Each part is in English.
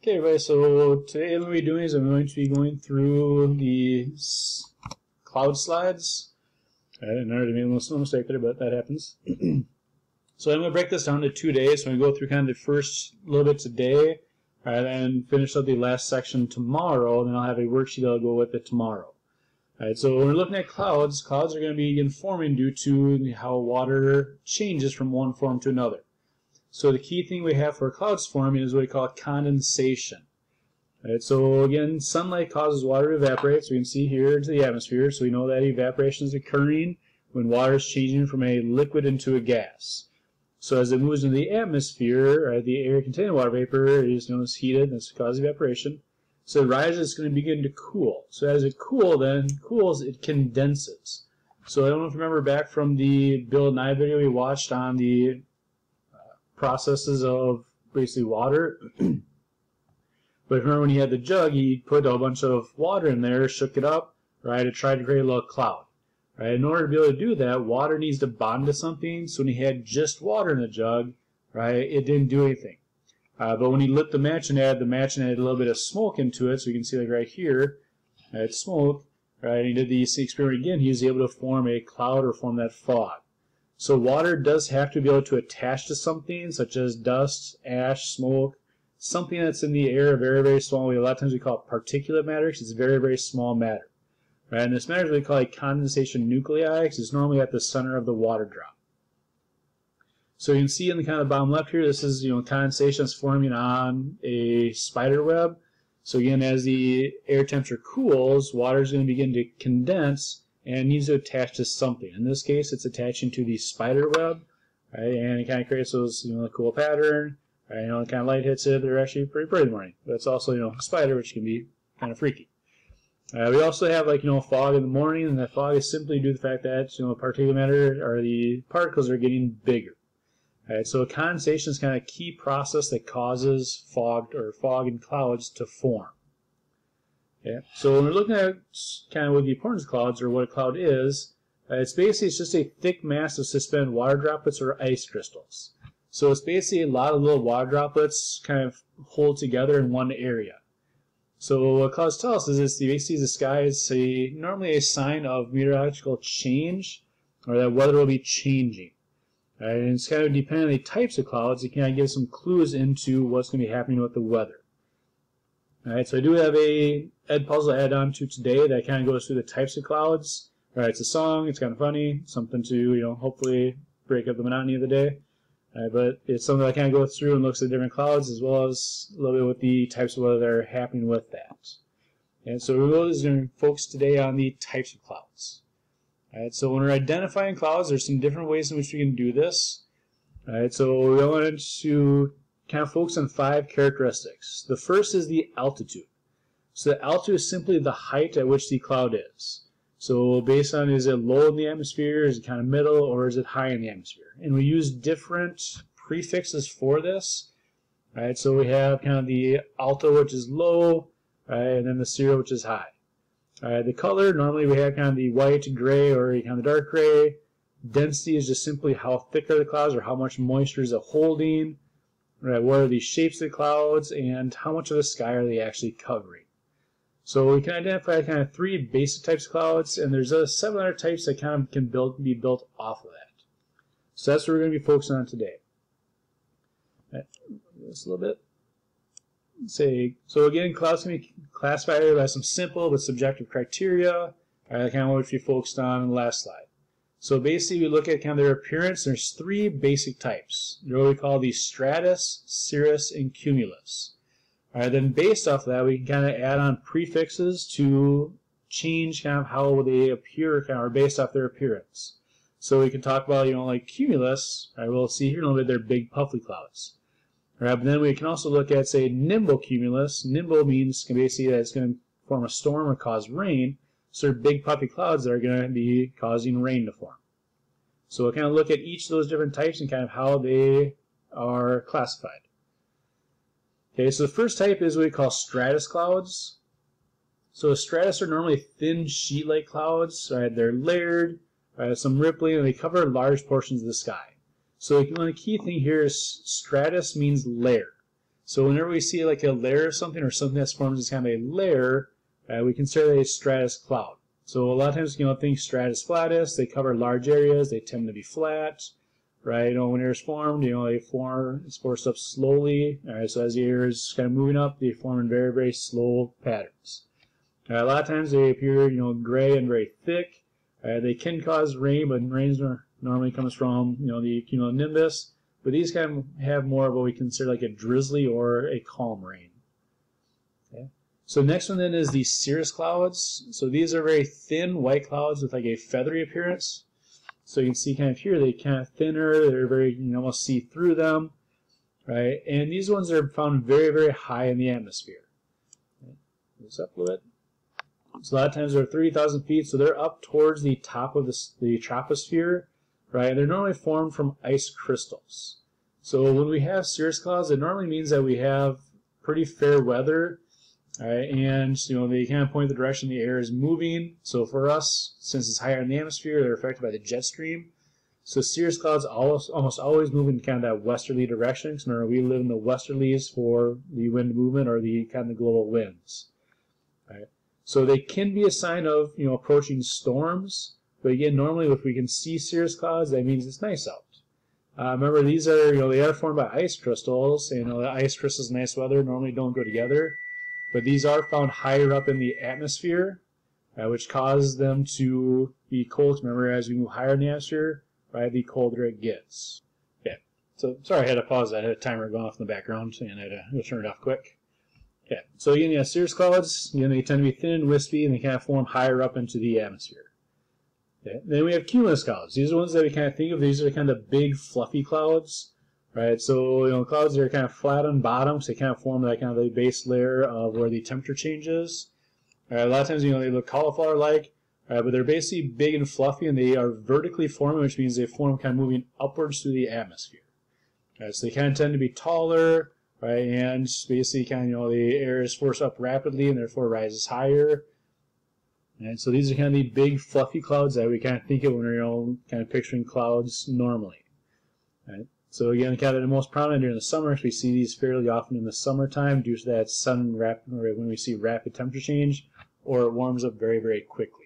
Okay, everybody, so today what we're doing is I'm going to be going through the cloud slides. I already made a little mistake there, but that happens. So I'm going to break this down to 2 days. So I'm going to go through kind of the first little bit today, and finish up the last section tomorrow, and then I'll have a worksheet that'll go with it tomorrow. Alright, so when we're looking at clouds, clouds are going to be forming due to how water changes from one form to another. So the key thing we have for clouds forming is what we call condensation. Right, so again, sunlight causes water to evaporate, so we can see here into the atmosphere, so we know that evaporation is occurring when water is changing from a liquid into a gas. So as it moves into the atmosphere, the air containing water vapor is known as heated, and that's causes evaporation. So it rises, it's going to begin to cool. So as it cools, it condenses. So I don't know if you remember back from the Bill Nye video we watched on the processes of basically water. But remember when he had the jug, he put a bunch of water in there, shook it up, right, to try to create a little cloud. Right? In order to be able to do that, water needs to bond to something. So when he had just water in the jug, right, it didn't do anything. But when he lit the match and added a little bit of smoke into it, so you can see like right here, it's smoke, right, and he did the experiment again, he was able to form a cloud or form that fog. So water does have to be able to attach to something, such as dust, ash, smoke, something that's in the air, very, very small. A lot of times we call it particulate matter because it's very, very small matter. Right? And this matter is what we call a condensation nuclei because it's normally at the center of the water drop. So you can see in the kind of bottom left here, this is condensation is forming on a spider web. So again, as the air temperature cools, water is going to begin to condense and needs to attach to something. In this case, it's attaching to the spider web, right? And it kind of creates those, a cool pattern. Right? The kind of light hits it. They're actually pretty bright in the morning. But it's also, a spider, which can be kind of freaky. We also have fog in the morning, and that fog is simply due to the fact that particulate matter or the particles are getting bigger. Right? So condensation is kind of a key process that causes fog and clouds to form. Okay. So when we're looking at kind of what the importance of clouds or what a cloud is, it's just a thick mass of suspended water droplets or ice crystals. So it's basically a lot of little water droplets kind of hold together in one area. So what clouds tell us is basically the sky is normally a sign of meteorological change, or that weather will be changing. Right? And it's kind of depending on the types of clouds, it can give some clues into what's going to be happening with the weather. Alright, so I do have a Edpuzzle add-on to today that kind of goes through the types of clouds. Alright, it's a song, it's kind of funny, something to, hopefully break up the monotony of the day. But it's something that kind of goes through and looks at different clouds as well as a little bit with the types of weather that are happening with that. And so we're really just going to focus today on the types of clouds. Alright, so when we're identifying clouds, there's some different ways in which we can do this. Alright, so we wanted to kind of focus on 5 characteristics. The first is the altitude. So the altitude is simply the height at which the cloud is. So based on is it low in the atmosphere, is it kind of middle, or is it high in the atmosphere? And we use different prefixes for this. Right? So we have kind of the alto, which is low, right? And then the cirro, which is high. The color, normally we have kind of the white, gray, or kind of dark gray. Density is just simply how thick are the clouds or how much moisture is it holding. Right, what are the shapes of the clouds, and how much of the sky are they actually covering? So we can identify kind of 3 basic types of clouds, and there's 7 other types that kind of can be built off of that. So that's what we're going to be focusing on today. Right, this a little bit. So again, clouds can be classified by some simple but subjective criteria, kind of what we focused on in the last slide. So basically, we look at kind of their appearance. There's 3 basic types. They're what we call the stratus, cirrus, and cumulus. Then based off of that, we can kind of add on prefixes to change kind of how they appear, kind of based off their appearance. So we can talk about, like cumulus. We'll see here in a little bit they're big puffy clouds. But then we can also look at, say, nimbocumulus. Nimbo means basically that it's going to form a storm or cause rain. So they're big puffy clouds that are going to be causing rain to form. So we'll kind of look at each of those different types and kind of how they are classified. Okay, so the first type is what we call stratus clouds. So stratus are normally thin sheet-like clouds. Right? They're layered, some rippling, and they cover large portions of the sky. So the key thing here is stratus means layer. So whenever we see like a layer of something or something that's formed as kind of a layer, we consider it a stratus cloud. So a lot of times, think stratus flatus, they cover large areas, they tend to be flat, right? When air is formed, it's forced up slowly. All right, so as the air is kind of moving up, they form in very, very slow patterns. A lot of times they appear, gray and very thick. They can cause rain, but rain normally comes from, the cumulonimbus. But these kind of have more of what we consider like a drizzly or a calm rain. Okay. So next one then is the cirrus clouds. So these are very thin white clouds with like a feathery appearance. So you can see kind of here, they're kind of thinner, they're very, you can almost see through them, right? And these ones are found very, very high in the atmosphere. Okay. This up a little bit. So a lot of times they're 30,000 feet, so they're up towards the top of the troposphere, right? They're normally formed from ice crystals. So when we have cirrus clouds, it normally means that we have pretty fair weather, right? And they kind of point the direction the air is moving. So for us, since it's higher in the atmosphere, they're affected by the jet stream. So cirrus clouds almost always move in kind of that westerly direction. Because remember, we live in the westerlies for the wind movement or the kind of global winds, right? So they can be a sign of approaching storms. But again, normally if we can see cirrus clouds, that means it's nice out. Remember, these are they are formed by ice crystals. And the ice crystals and nice weather normally don't go together. But these are found higher up in the atmosphere, which causes them to be cold. Remember, as we move higher in the atmosphere, right, the colder it gets. Okay. So sorry, I had to pause that. I had a timer going off in the background, and I had to turn it off quick. Okay. So again, cirrus clouds, they tend to be thin and wispy, and they kind of form higher up into the atmosphere. Okay. Then we have cumulus clouds. These are the ones that we kind of think of. These are kind of big, fluffy clouds, right? So clouds that are kind of flat on bottom, so they kind of form that kind of the base layer of where the temperature changes. A lot of times, they look cauliflower-like, but they're basically big and fluffy, and they are vertically forming, which means they form kind of moving upwards through the atmosphere. So they kind of tend to be taller, right? And basically, kind of the air is forced up rapidly, and therefore rises higher. And so these are kind of the big fluffy clouds that we kind of think of when we're kind of picturing clouds normally. Right? So again, kind of the most prominent during the summer. We see these fairly often in the summertime due to that sudden rapid, or when we see rapid temperature change, or it warms up very, very quickly.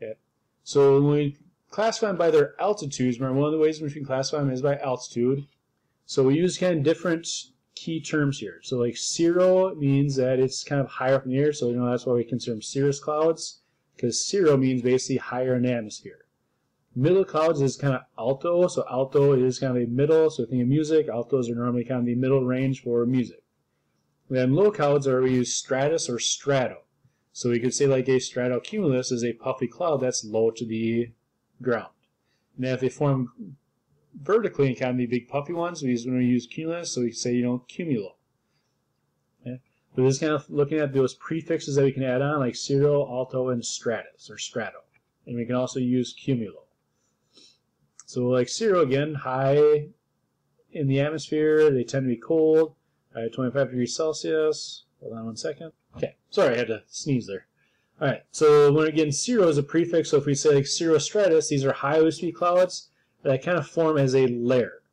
Okay. So when we classify them by their altitudes, remember one of the ways in which we can classify them is by altitude. So we use kind of different key terms here. So like cirro means that it's kind of higher up in the air, so that's why we consider them cirrus clouds, because cirro means basically higher in the atmosphere. Middle clouds is kind of alto, so alto is kind of a middle, so think of music. Altos are normally kind of the middle range for music. Then low clouds are, we use stratus or strato. So we could say like a stratocumulus is a puffy cloud that's low to the ground. And then if they form vertically in kind of the big puffy ones, when we use cumulus, so we can say, cumulo. Okay? But this is kind of looking at those prefixes that we can add on, like cirro, alto, and stratus, or strato. And we can also use cumulo. So like cirro, again, high in the atmosphere, they tend to be cold, 25 degrees Celsius. Hold on one second. Okay, sorry, I had to sneeze there. All right, so when again, cirro is a prefix, so if we say like cirrostratus, these are high wispy clouds that kind of form as a layer.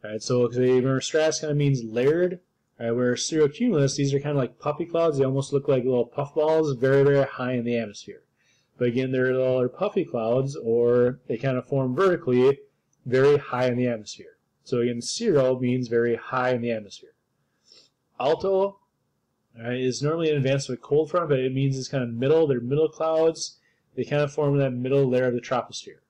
All right, so remember stratus kind of means layered, where cirrocumulus, these are kind of like puffy clouds. They almost look like little puff balls, very, very high in the atmosphere. But again, they're little puffy clouds, or they kind of form vertically, very high in the atmosphere. So again, cirro means very high in the atmosphere. Alto is normally in advance of a cold front, but it means it's kind of middle. They're middle clouds. They kind of form that middle layer of the troposphere.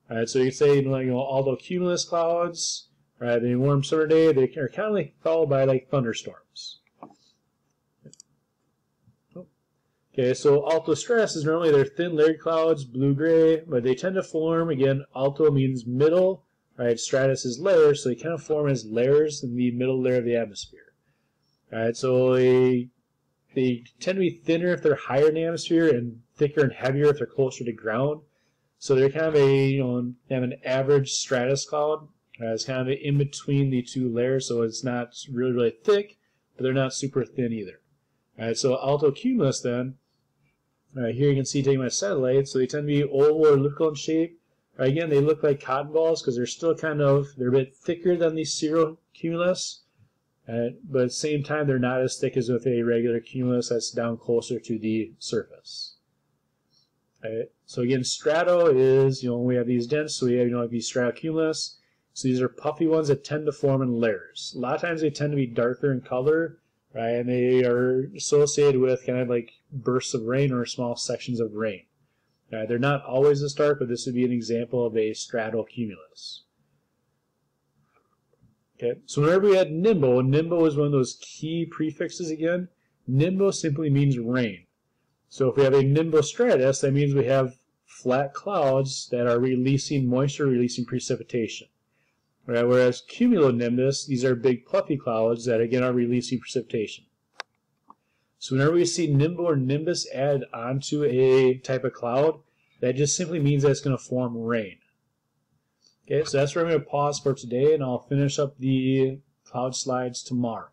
All right, so you could say alto cumulus clouds. Right, they warm summer day. They are kind of like followed by like thunderstorms. Okay, so alto stratus is normally they're thin layered clouds, blue-gray, but they tend to form, again, alto means middle, right? Stratus is layers, so they kind of form as layers in the middle layer of the atmosphere. All right, so they tend to be thinner if they're higher in the atmosphere and thicker and heavier if they're closer to ground. So they're kind of they have an average stratus cloud. It's kind of in between the two layers, so it's not really, really thick, but they're not super thin either. All right, so alto cumulus then. Here you can see taking my satellite, so they tend to be oval or elliptical in shape. Again, they look like cotton balls because they're still they're a bit thicker than the cirrocumulus. But at the same time, they're not as thick as with a regular cumulus that's down closer to the surface. So again, strato is, we have these dense, so we have, like these stratocumulus. So these are puffy ones that tend to form in layers. A lot of times they tend to be darker in color, right? And they are associated with kind of like bursts of rain or small sections of rain. They're not always this dark, but this would be an example of a stratocumulus. Okay, so whenever we had nimbo, nimbo is one of those key prefixes again. Nimbo simply means rain. So if we have a nimbostratus, that means we have flat clouds that are releasing moisture, releasing precipitation. Right? Whereas cumulonimbus, these are big puffy clouds that again are releasing precipitation. So whenever we see nimbo or nimbus added onto a type of cloud, that just simply means that it's going to form rain. Okay, so that's where I'm going to pause for today, and I'll finish up the cloud slides tomorrow.